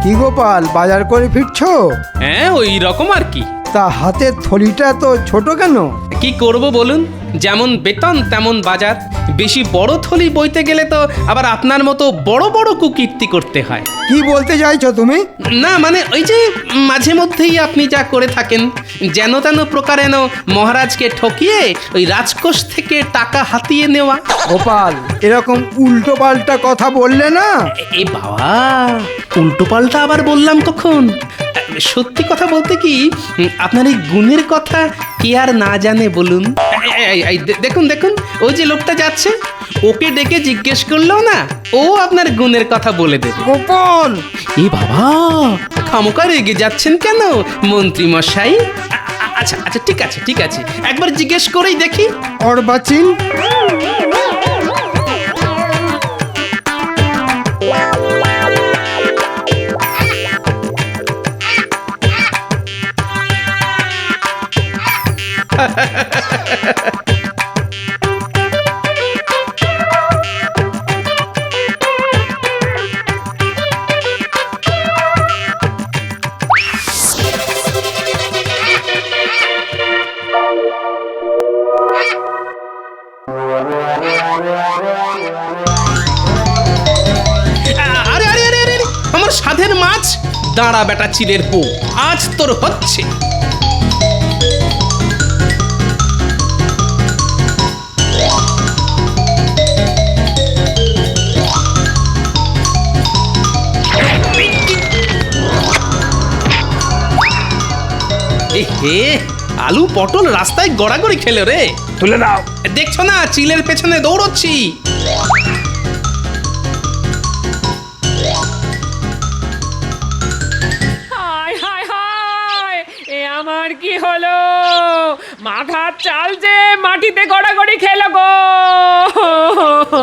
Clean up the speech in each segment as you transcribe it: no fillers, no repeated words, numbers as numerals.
কি গোপাল, বাজার করে ফিরছো? হ্যাঁ, ওই রকম আর কি। তা হাতের থলিটা তো ছোট কেন? কি করব বলুন, যেমন বেতন তেমন বাজার। বেশি বড় থলি বইতে গেলে তো আবার আপনার মতো বড় বড় কুকীর্তি করতে হয়। কি বলতে চাইছো তুমি? না মানে ওই যে মাঝে মধ্যেই আপনি যা করে থাকেন, যেন তেন প্রকারেণ মহারাজকে ঠকিয়ে ওই রাজকোষ থেকে টাকা হাতিয়ে নেওয়া। গোপাল, এরকম উল্টো পাল্টা কথা বললে না। এ বাবা, উল্টো পাল্টা আবার বললাম কখন? সত্যি কথা বলতে কি, আপনার এই গুণের কথা কে আর না জানে বলুন। দেখুন দেখুন, ওই যে লোকটা যাচ্ছে, ওকে ডেকে জিজ্ঞেস করলো না, ও আপনার গুণের কথা বলে দেবে। গোপাল! এ বাবা, খামোকা রেগে যাচ্ছেন কেন মন্ত্রী মশাই? আচ্ছা আচ্ছা, ঠিক আছে ঠিক আছে, একবার জিজ্ঞেস করেই দেখি। অর্বাচীন, আরে আরে আরে আরে, আমার সাধের মাছ! দাঁড়া বেটা চিলের বউ, আজ তোর হচ্ছে। হে, আলু পটল রাস্তায় গড়াগড়ি খেলো রে। তুলে দাও। দেখছো না চিলের পেছনে দৌড়চ্ছি। হায় হায় হায়, এ আমার কি হলো? মাথার চাল যে মাটিতে গড়াগড়ি খেলো গো।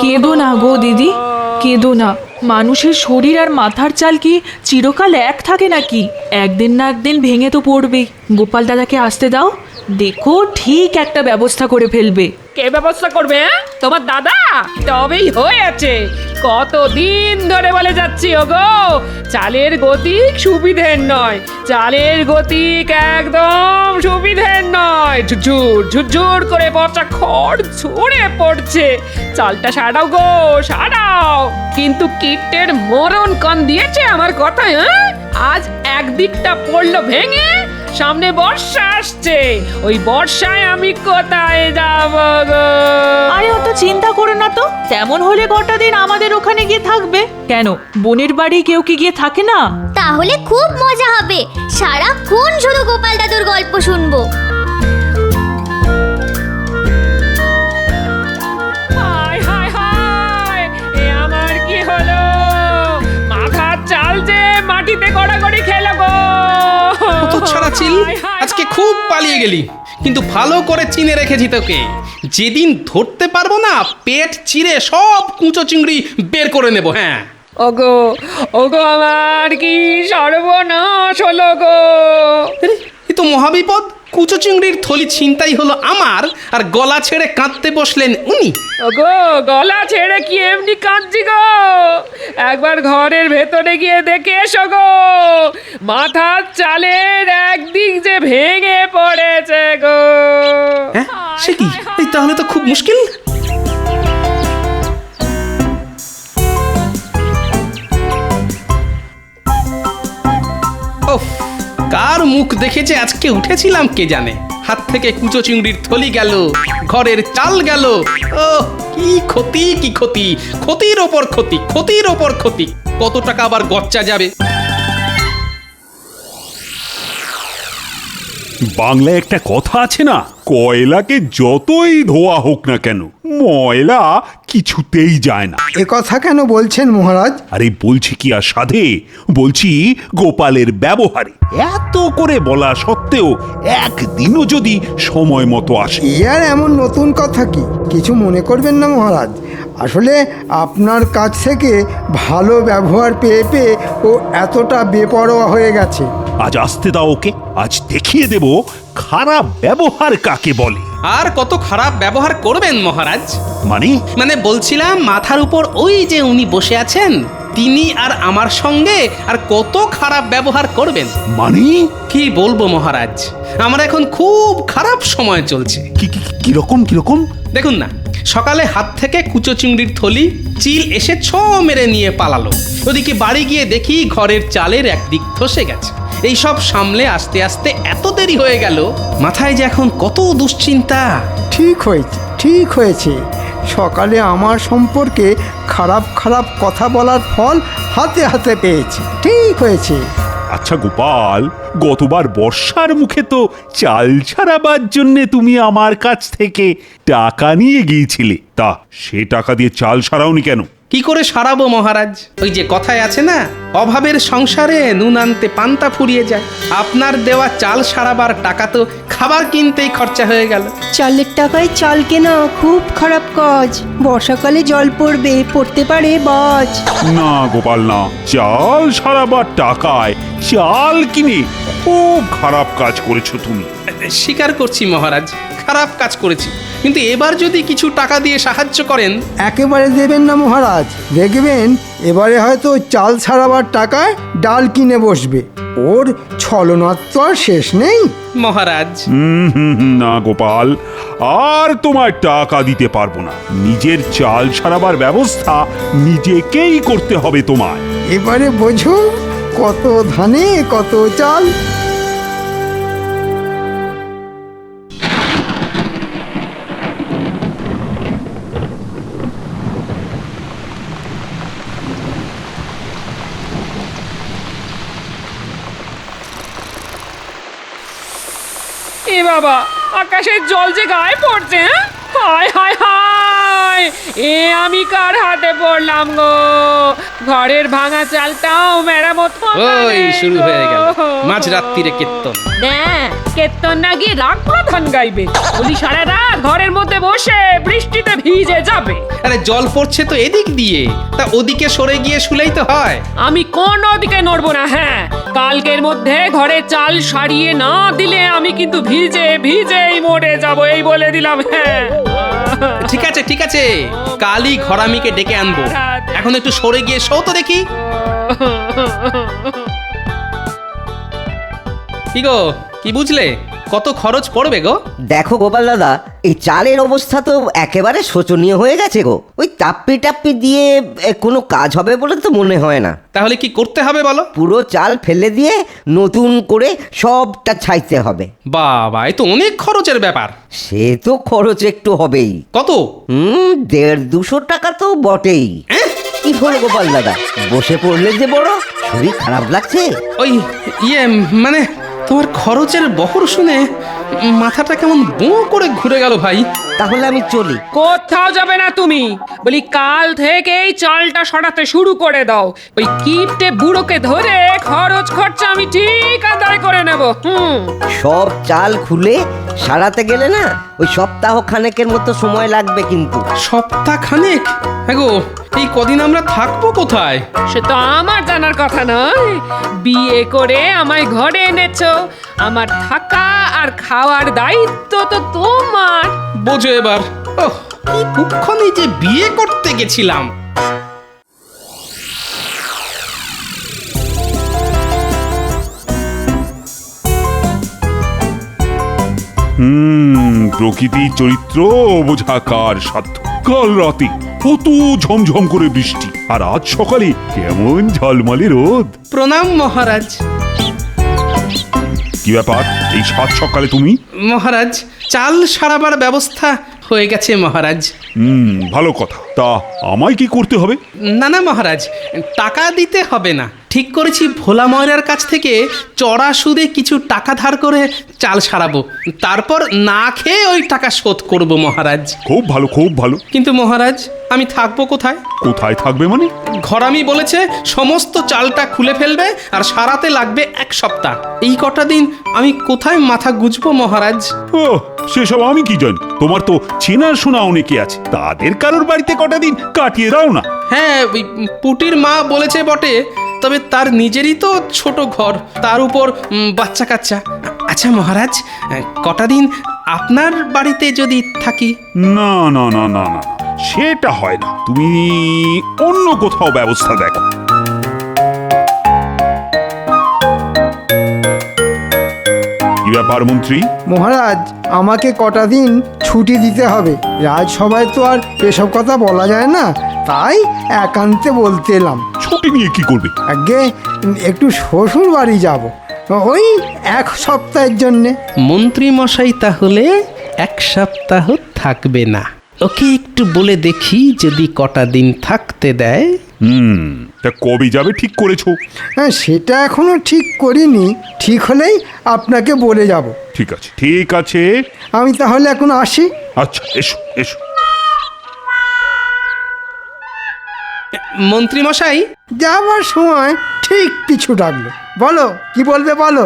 কেঁদো না গো দিদি, কেঁদো না। মানুষের শরীর আর মাথার চাল কি চিরকাল এক থাকে নাকি? একদিন না একদিন ভেঙে তো পড়বে। গোপাল দাদাকে আসতে দাও, দেখো ঠিক একটা ব্যবস্থা করে ফেলবে। কে ব্যবস্থা করবে? তোমার দাদা? তবেই হয়েছে। কতদিন ধরে বলে যাচ্ছি ওগো, চালের গতিক সুবিধের নয়, চালের গতিক একদম সুবিধের নয়। ঝুরঝুর ঝুরঝুর করে পচা খড় ঝরে পড়ছে। চালটা সারাও গো, সারাও। কিন্তু কীটের মরণ কান দিয়েছে আমার কথায়। আজ একদিকটা পড়লো ভেঙে, সামনে বর্ষা আসছে, ওই বর্ষায় আমি কোথায় যাব গো? আরে অত চিন্তা করো না তো, তেমন হলে কটা দিন আমাদের ওখানে গিয়ে থাকবে। কেন, বোনের বাড়ি কেউ কি গিয়ে থাকে না? তাহলে খুব মজা হবে, সারাক্ষণ শুধু গোপাল দাদুর গল্প শুনবো। হায় হায় হায়, এ আমার কি হলো? মাথার চাল যে মাটিতে গড়াগড়ি খেলো গো। তো ছাড়া চিল, আজকে খুব পালিয়ে গেলি, কিন্তু ভালো করে চিনে রেখেছি তোকে। যেদিন ধরতে পারবো না, পেট চিরে সব কুঁচো চিংড়ি বের করে নেব। হ্যাঁ, ওগো ওগো, আমার কি সর্বনাশ হলো গো। এ তো মহাবিপদ। কুচো চিংড়ির থলি ছিনতাই হলো আমার, আর গলা ছেড়ে কাঁদতে বসলেন উনি। ওগো, গলা ছেড়ে কি এমনি কাঁদছি গো? একবার ঘরের ভেতরে গিয়ে দেখে এসো গো, মাথার চালের একদিক যে ভেঙে পড়েছে গো। হ্যাঁ, সে কি? এই তাহলে তো খুব মুশকিল। ওফ, কার মুখ দেখেছে আজকে উঠেছিলাম কে জানে। হাত থেকে কুচো চিংড়ির থলি গেল, ঘরের চাল গেল। ও কি ক্ষতি, কি ক্ষতি! ক্ষতির ওপর ক্ষতি, ক্ষতির ওপর ক্ষতি। কত টাকা আবার গচ্চা যাবে। বাংলায় একটা কথা আছে না, কয়লাকে যতই ধোয়া হোক না কেন, ময়লা কিছুতেই যায় না। এ কথা কেন বলছেন মহারাজ? আরে বলছি কি আর সাধে, বলছি গোপালের ব্যবহারে। এত করে বলা সত্ত্বেও একদিনও যদি সময় মতো আসে। ইয়ার এমন নতুন কথা কি? কিছু মনে করবেন না মহারাজ, আসলে আপনার কাছ থেকে ভালো ব্যবহার পেয়ে পেয়ে ও এতটা বেপরোয়া হয়ে গেছে। আজ আসতে দাও ওকে, আজ দেখিয়ে দেব খারাপ ব্যবহার কাকে বলে। আর কত খারাপ ব্যবহার করবেন মহারাজ? মানে মানে বলছিলাম, মাথার উপর ওই যে উনি বসে আছেন, তিনি আর আমার সঙ্গে আর কত খারাপ ব্যবহার করবেন। মানে কি বলবো মহারাজ, আমার এখন খুব খারাপ সময় চলছে। কিরকম দেখুন না, সকালে হাত থেকে কুচো চিংড়ির থলি চিল এসে ছ মেরে নিয়ে পালালো। ওদিকে বাড়ি গিয়ে দেখি ঘরের চালের একদিক ধসে গেছে। এই সব সামলে আস্তে আস্তে এত দেরি হয়ে গেল, মাথায় যে এখন কত দুশ্চিন্তা। ঠিক হয়েছে সকালে আমার সম্পর্কে খারাপ খারাপ কথা বলার ফল হাতে হাতে পেয়েছি। ঠিক হয়েছে। আচ্ছা গোপাল, গতবার বর্ষার মুখে তো চাল ছাড়াবার জন্য তুমি আমার কাছ থেকে টাকা নিয়ে গিয়েছিলে, তা সে টাকা দিয়ে চাল সারাওনি কেন? কি করে সারাবো মহারাজ? ওই যে কথায় আছে না, অভাবের সংসারে নুন আনতে পান্তা ফুরিয়ে যায়। আপনার দেওয়া চাল সারাবার টাকা তো খাবার কিনতেই খরচা হয়ে গেল। চালের টাকায় চাল কেনা খুব খারাপ কাজ। বর্ষাকালে জল পড়তে পারে বাজ। না গোপাল না, চাল সারাবার টাকায় চাল কিনে খুব খারাপ কাজ করেছো তুমি। স্বীকার করছি মহারাজ, খারাপ কাজ করেছি, কিন্তু এবার যদি কিছু টাকা দিয়ে সাহায্য করেন। একেবারে দেবেন না মহারাজ, দেখবেন এবারে হয়তো চাল ছাড়াবার টাকায় ডাল কিনে বসবে। ওর ছলনার তো আর শেষ নেই। মহারাজ না গোপাল, আর তোমার টাকা দিতে পারবো না। নিজের চাল সারাবার ব্যবস্থা নিজেকেই করতে হবে তোমায়। এবারে বোঝো কত ধানে কত চাল। এ বাবা, আকাশের জল যে গায়ে পড়ছে। হায় হায় হায়, এ আমি কার হাতে পড়লাম গো? ঘরের ভাঙা চালটাও মেরামত হবে। ওই শুরু হয়ে গেল মাঝরাত্রিরে কীর্তন। কীর্তন না গিয়ে রাগ প্রধান গাইবে। বলি সারা রাত ঘরের মধ্যে বসে বৃষ্টিতে ভিজে যাবে। আরে জল পড়ছে তো এদিক দিয়ে, তা ওদিকে সরে গিয়ে শুলেই তো হয়। আমি কোন দিকে নড়বো না। হ্যাঁ, কালকের মধ্যে ঘরে চাল সারিয়ে না দিলে আমি কিন্তু ভিজেই মরে যাব, এই বলে দিলাম। হ্যাঁ ঠিক আছে, কালই ঘরামিকে ডেকে আনবো। এখন একটু সরে গিয়ে শো তো দেখি। কি গো, কি বুঝলে? কত খরচ পড়বে গো? দেখো গোপাল দাদা, এই চালের অবস্থা তো একেবারে শোচনীয় হয়ে গেছে গো। ওই টাপ্পি দিয়ে কোনো কাজ হবে বলে তো মনে হয় না। তাহলে কি করতে হবে বলো? পুরো চাল ফেলে দিয়ে নতুন করে সবটা ছাইতে হবে। বাবা, এ তো অনেক খরচের ব্যাপার। সে তো খরচ একটু হবেই। কত? 150-200 টাকা তো বটেই। কি হলো গোপাল দাদা, বসে পড়লে যে বড়, শরীর খারাপ লাগছে? ওই মানে তোমার খরচের বহর শুনে মাথাটা কেমন বোঁ করে ঘুরে গেল ভাই। তাহলে আমি চলি। কোথাও যাবে না তুমি। বলি কাল থেকেই চালটা সরাতে শুরু করে দাও। ওই কিপটে বুড়োকে ধরে খরচ খরচা আমি ঠিক আদায় করে নেব। সব চাল খুলে সারাতে গেলে না ওই সপ্তাহ খানেকের মতো সময় লাগবে কিন্তু। সপ্তাহ খানেক? হ্যাঁ গো, এই কদিন আমরা থাকবো কোথায়? সে তো আমার জানার কথা নয়। বিয়ে করে আমায় ঘরে এনেছো, আমার থাকা আর খাওয়ার দায়িত্ব তো তোমার। বোঝো এবার। ওহ, কি কুক্ষণে যে বিয়ে করতে গেছিলাম। প্রকৃতির চরিত্র বোঝা কার সাধ্য। কাল রাতে কত ঝমঝম করে বৃষ্টি, আর আজ সকালে কেমন ঝলমলে রোদ। প্রণাম মহারাজ। কি ব্যাপার, এই সাত সকালে তুমি? মহারাজ, চাল সারাবার ব্যবস্থা হয়ে গেছে মহারাজ। ভালো কথা। তা আমায় কি করতে হবে? না মহারাজ, টাকা দিতে হবে না। ঠিক করেছি ভোলা ময়রার কাছ থেকে চড়া সুদে কিছু টাকা ধার করে চাল সারাবো, তারপর না খেয়ে ওই টাকা শোধ করব মহারাজ। খুব ভালো, খুব ভালো। কিন্তু মহারাজ, আমি থাকবো কোথায়? কোথায় থাকবে মানে? ঘরামি বলেছে সমস্ত চালটা খুলে ফেলবে আর সারাতে লাগবে 1 সপ্তাহ। এই কটা দিন আমি কোথায় মাথা গুজবো মহারাজ? ও, সেসব আমি কি জানি। তোমার তো চেনা শোনা অনেকে আছে, তাদের কারোর বাড়িতে কটা দিন কাটিয়ে দাও না। হ্যাঁ, ওই পুটির মা বলেছে বটে, তবে তার নিজেরই তো ছোট ঘর, তার উপর বাচ্চা কাচ্চা। আচ্ছা মহারাজ, কটা দিন আপনার বাড়িতে যদি থাকি? না না না না না, সেটা হয় না। তুমি অন্য কোথাও ব্যবস্থা দেখো। ব্যাপার মন্ত্রী? মহারাজ, আমাকে কটা দিন ছুটি দিতে হবে। রাজসভায় তো আর এসব কথা বলা যায় না, তাই একান্তে বলতে এলাম। ছুটি নিয়ে কি করবে? আগে একটু শ্বশুর বাড়ি যাব, ওই 1 সপ্তাহের জন্যে। মন্ত্রী মশাই তাহলে 1 সপ্তাহ থাকবে না। ওকে একটু বলে দেখি যদি কটা দিন থাকতে দেয়। তা কবে যাবে ঠিক করেছো? হ্যাঁ, সেটা এখনো ঠিক করিনি। ঠিক হলেই আপনাকে বলে যাব। ঠিক আছে, ঠিক আছে। আমি তাহলে এখন আসি। আচ্ছা, এসো এসো। মন্ত্রী মশাই, যাবার সময় ঠিক পিছু ডাকলো। বলো, কি বলবে বলো।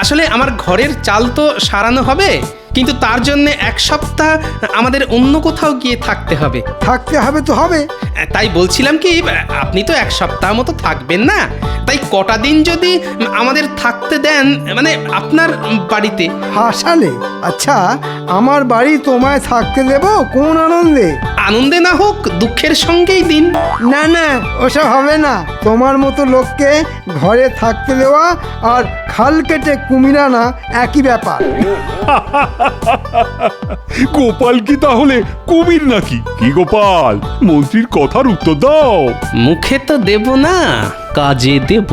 আসলে আমার ঘরের চাল তো সারানো হবে, কিন্তু তার জন্য 1 সপ্তাহ আমাদের অন্য কোথাও গিয়ে থাকতে হবে। থাকতে হবে তো হবে। তাই বলছিলাম কি, আপনি তো 1 সপ্তাহ মতো থাকবেন না, তাই কটা দিন যদি আমাদের থাকতে দেন, মানে আপনার বাড়িতে। হাসালে? আচ্ছা, আমার বাড়ি তোমায় থাকতে দেব কোন আনন্দে? আনন্দে না হোক, দুঃখের সঙ্গেই দিন। না না, ওসব হবে না। তোমার মতো লোককে ঘরে থাকতে দেওয়া আর খাল কেটে কুমির আনা একই ব্যাপার। গোপাল কি তাহলে কুমির নাকি? কি গোপাল, মন্ত্রীর কথার উত্তর দাও। মুখে তো দেব না, কাজে দেব।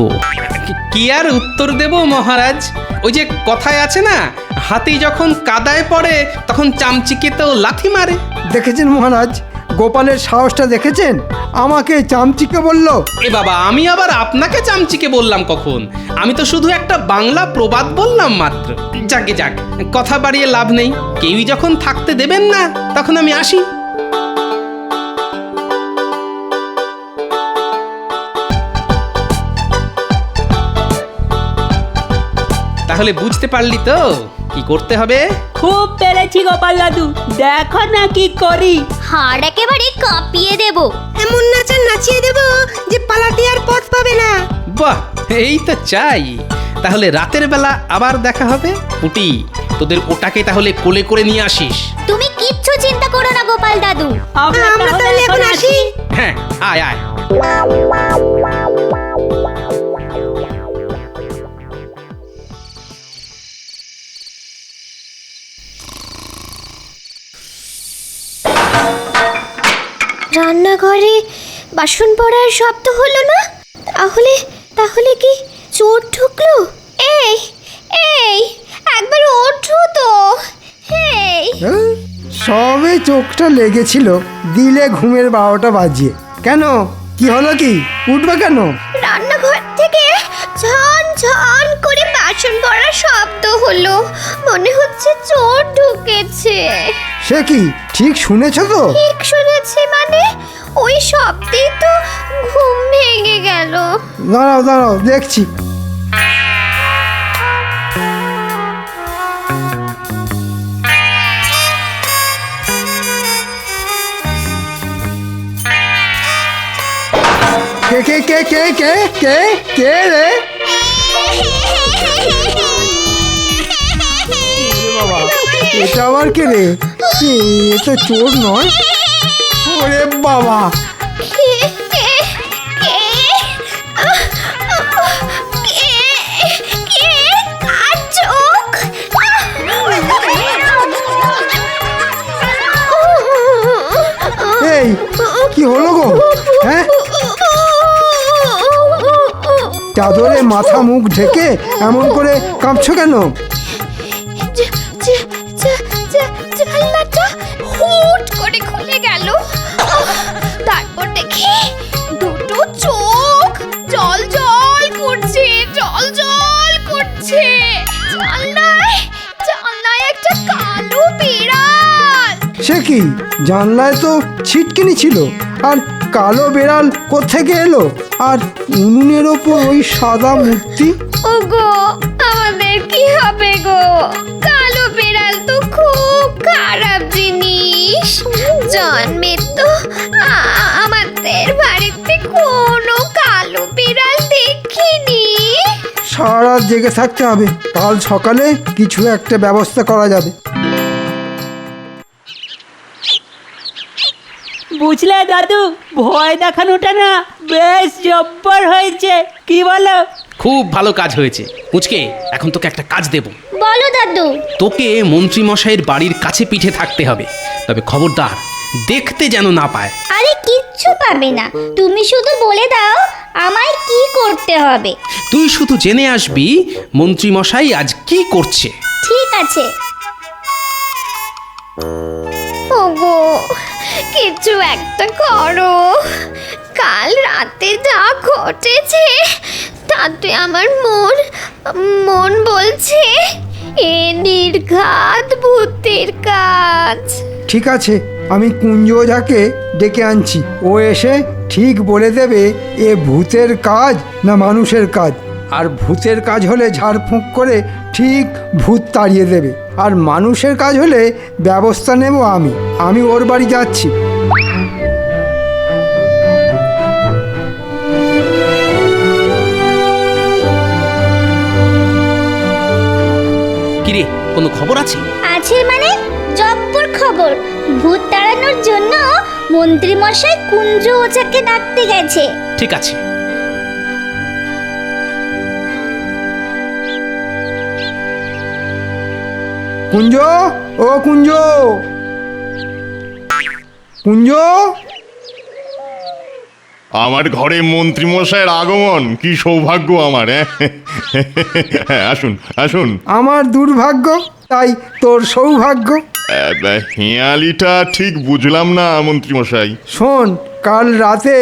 কি আর উত্তর দেব মহারাজ? ওই যে কথায় আছে না, হাতি যখন কাদায় পড়ে তখন চামচিকেতেও লাথি মারে। দেখেছেন মহারাজ, গোপালের সাহসটা দেখেছেন? আমাকে চামচিকে বলল। এ বাবা, আমি আবার আপনাকে চামচিকে বললাম কখন? আমি তো শুধু একটা বাংলা প্রবাদ বললাম মাত্র। যাকে যাক, কথা বাড়িয়ে লাভ নেই। কেউই যখন থাকতে দেবেন না, তখন আমি আসি। তাহলে বুঝতে পারলি তো কি করতে হবে? খুব পেরেছি গোপাল দাদু, দেখো না কি করি। হাড় একেবারে কাঁপিয়ে দেব। এমন নাচা নাচিয়ে দেব যে পালাতে আর পথ পাবে না। বাহ, এই তো চাই। তাহলে রাতের বেলা আবার দেখা হবে। পুটি, তোদের ওটাকে তাহলে কোলে করে নিয়ে আসিস। তুমি কিচ্ছু চিন্তা করো না গোপাল দাদু। আমরা তাহলে এখন আসি। হ্যাঁ, আয় আয়। রান্নাঘরে বাসন পড়ার শব্দ হলো না? তাহলে তাহলে কি চোর ঢুকলো? এই এই, একবার ওঠো তো। এই, সবে চোখটা লেগেছিল, দিলে ঘুমের 12টা বাজিয়ে। কেন, কি হলো? কি উঠবে কেন? রান্নাঘর থেকে ঝন ঝন করে বাসন পড়ার শব্দ হলো। মনে হচ্ছে চোর ঢুকেছে। সে কি, ঠিক শুনেছো তো? ঠিক শুনেছি মানে? ওই শব্দেই তো ঘুম ভেঙে গেল। দাঁড়াও দাঁড়াও, দেখছি। কে কে কে কে কে কে কে রে? বাবা, এটা আবার কে রে? এ তো চোর নয়। ওরে বাবা, এই কি হলো গো? হ্যাঁ, চাদরে মাথা মুখ ঢেকে এমন করে কাঁপছো কেন? জানলাটা হুট করে খুলে গেল। তারপর দেখি দুটো চোখ জল জল করছে, জল জল করছে। জানলায় একটা কালো বিড়াল। সে কি, জানলায় তো ছিটকিনি ছিল, আর কালো বেড়াল কোত্থেকে এলো? আর উনুনের ওপর ওই সাদা মূর্তি। ওগো, আমাদের কি হবে গো? কালো বিড়াল তো খুব খারাপ জিনিস। জন্মে তো আমাদের বাড়িতে কোনো কালো বিড়াল দেখিনি। সারা রাত জেগে থাকতে হবে, কাল সকালে কিছু একটা ব্যবস্থা করা যাবে। বুঝলে দাদু, ভয় দেখানোটা না বেশ জব্বর হয়েছে, কি বলো? খুব ভালো কাজ হয়েছে। পুচকে, এখন তোকে একটা কাজ দেব। বলো দাদু। তোকে মন্ত্রী মশাইয়ের বাড়ির কাছে পিঠে থাকতে হবে, তবে খবরদার দেখতে যেন না পায়। আরে কিচ্ছু পাবে না, তুমি শুধু বলে দাও আমায় কি করতে হবে। তুই শুধু জেনে আসবি মন্ত্রী মশাই আজ কি করছে। ঠিক আছে। ওগো, কিছু একটা করো। কাল রাতে যা ঘটেছে তাতে আমার মন বলছে এ নির্ঘাত ভূতের কাজ। ঠিক আছে, আমি কুঞ্জ ওঝাকে ডেকে আনছি। ও এসে ঠিক বলে দেবে এ ভূতের কাজ না মানুষের কাজ। আর ভূতের কাজ হলে ঝাড়ফুঁক করে ঠিক ভূত তাড়িয়ে দেবে, আর মানুষের কাজ হলে ব্যবস্থা নেব আমি ওর বাড়ি যাচ্ছি। কিরে, কোনো খবর আছে? আছে মানে জব্বর খবর। ভূত তাড়ানোর জন্য মন্ত্রী মশাই কুঞ্জ ওঝাকে ডাকতে গেছে। ঠিক আছে। কুঞ্জ, ও কুঞ্জ, কুঞ্জ। আমার ঘরে মন্ত্রী মশাইয়ের আগমন, কি সৌভাগ্য আমার। হ্যাঁ, আসুন আসুন। আমার দুর্ভাগ্য, তাই তোর সৌভাগ্য। হিয়ালিটা ঠিক বুঝলাম না মন্ত্রী মশাই। শোন, কাল রাতে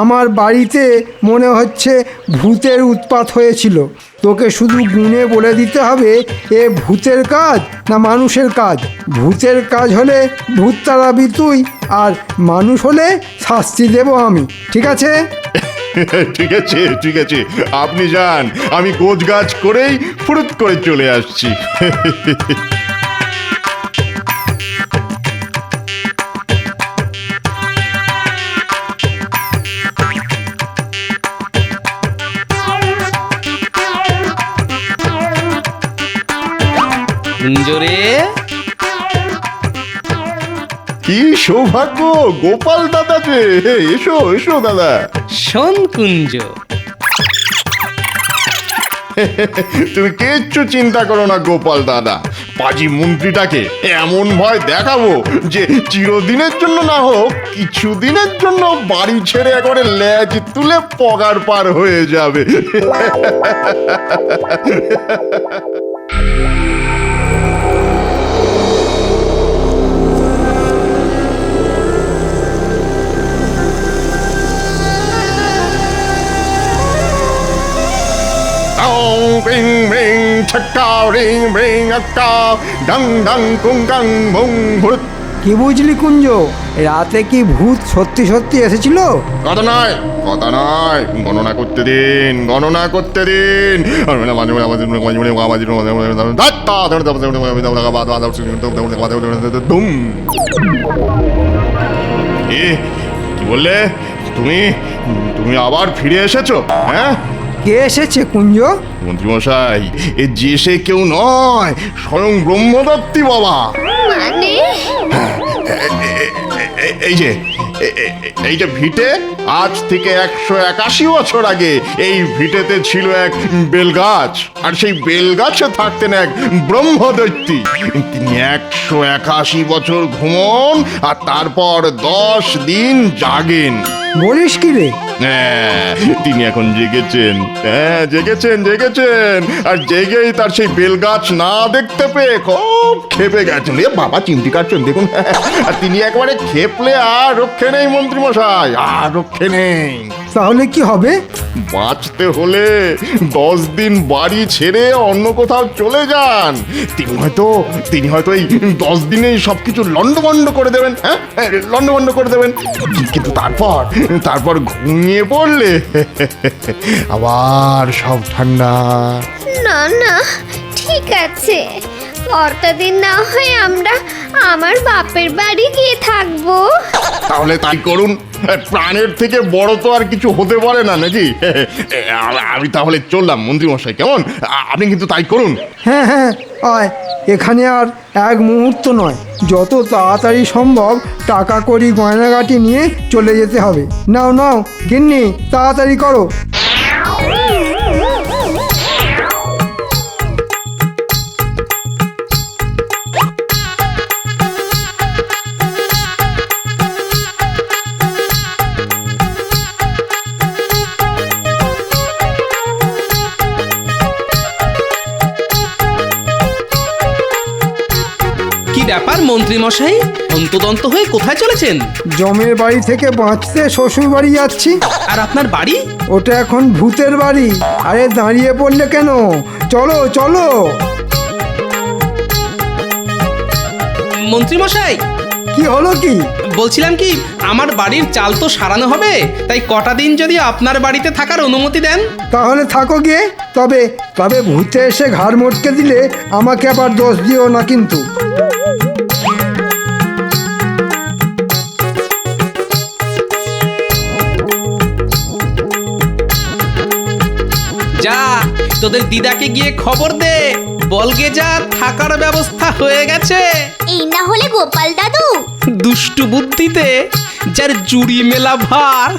আমার বাড়িতে মনে হচ্ছে ভূতের উৎপাত হয়েছিল। তোকে শুধু গুণে বলে দিতে হবে এ ভূতের কাজ না মানুষের কাজ। ভূতের কাজ হলে ভূত তাড়াবি তুই, আর মানুষ হলে শাস্তি দেব আমি। ঠিক আছে? ঠিক আছে ঠিক আছে, আপনি যান, আমি গোছ গাছ করেই ফুরুত করে চলে আসছি। কুঞ্জরে, কি সৌভাগ্য, গোপাল দাদা যে। এসো এসো দাদা। শোন কুঞ্জ, তুমি কিচ্ছু চিন্তা করো না গোপাল দাদা। পাজি মন্ত্রীটাকে এমন ভয় দেখাবো যে চিরদিনের জন্য না হোক কিছুদিনের জন্য বাড়ি ছেড়ে একবারে লেজ তুলে পগার পার হয়ে যাবে। রিং রিং ছক্কা রিং রিং আক্কা ডং ডং কুং গাং মুং ভূত। কি বুঝলি কুঞ্জ, রাতে কি ভূত সত্যি সত্যি এসেছিল? কথা নয় কথা নয়, গণনা করতে দিন গণনা করতে দিন। কি বললে তুমি? তুমি আবার ফিরে এসেছো? হ্যাঁ, কে এসেছে কুঞ্জ? মন্ত্রীমশাই, এ যে সে কেউ নয়, স্বয়ং ব্রহ্মদত্তী বাবা। মানে এই যে এই যে ভিটে, আজ থেকে 181 বছর আগে এই ভিটেতে ছিল এক বেলগাছ, আর সেই বেলগাছে থাকতেন এক ব্রহ্মদৈত্যী। তিনি 181 বছর ঘুমন আর তারপর 10 দিন জাগেন। বলিস কি রে? হ্যাঁ, তিনি এখন জেগেছেন। হ্যাঁ, জেগেছেন জেগেছেন, আর জেগেই তার সেই বেলগাছ না দেখতে পেয়ে খুব খেপে গেছেন। এ বাবা, চিমটি কাটছেন দেখুন। আর তিনি একবারে খেপলে আর রক্ষে নেই মন্ত্রীমশাই, আর রক্ষে নেই। তাহলে কি হবে? বাঁচতে হলে 10 দিন বাড়ি ছেড়ে অন্য কোথাও চলে যান। তিনি হয়তো এই 10 দিনেই সবকিছু লন্ডভন্ড করে দেবেন। হ্যাঁ, লন্ডভন্ড করে দেবেন। কিন্তু তারপর ঘুমিয়ে পড়লে আবার সব ঠান্ডা। না না, ঠিক আছে, কটা দিন না হয় আমরা আমার বাপের বাড়ি গিয়ে থাকবো। তাহলে তাই করুন, প্রাণের থেকে বড় তো আর কিছু হতে পারে না নাকি? আমি তাহলে চললাম মন্ত্রীমশাই, কেমন? আপনি কিন্তু তাই করুন। হ্যাঁ হ্যাঁ, আয়। এখানে আর এক মুহূর্ত নয়, যত তাড়াতাড়ি সম্ভব টাকা কড়ি গয়নাগাটি নিয়ে চলে যেতে হবে। নাও নাও গিন্নি, তাড়াতাড়ি করো। ব্যাপার মন্ত্রী মশাই, অন্তদন্ত হয়ে কোথায় চলেছেন? জমের বাড়ি থেকে বাঁচতে শ্বশুর বাড়ি যাচ্ছি। আর আপনার বাড়ি? ওটা এখন ভূতের বাড়ি। আরে দাঁড়িয়ে পড়লে কেন? চলো চলো। মন্ত্রী মশাই, কি হলো কি? বলছিলাম কি, আমার বাড়ির চাল তো সারানো হবে, তাই কটা দিন যদি আপনার বাড়িতে থাকার অনুমতি দেন। তাহলে থাকো গিয়ে। তবে তবে ভূতে এসে ঘাড় মটকে দিলে আমাকে আবার দোষ দিও না কিন্তু। যা, তোদের দিদাকে গিয়ে খবর দে, বলগে যা থাকার ব্যবস্থা হয়ে গেছে। এই না হলে গোপাল দাদু দুষ্টু বুদ্ধিতে যার জুড়ি মেলা ভার।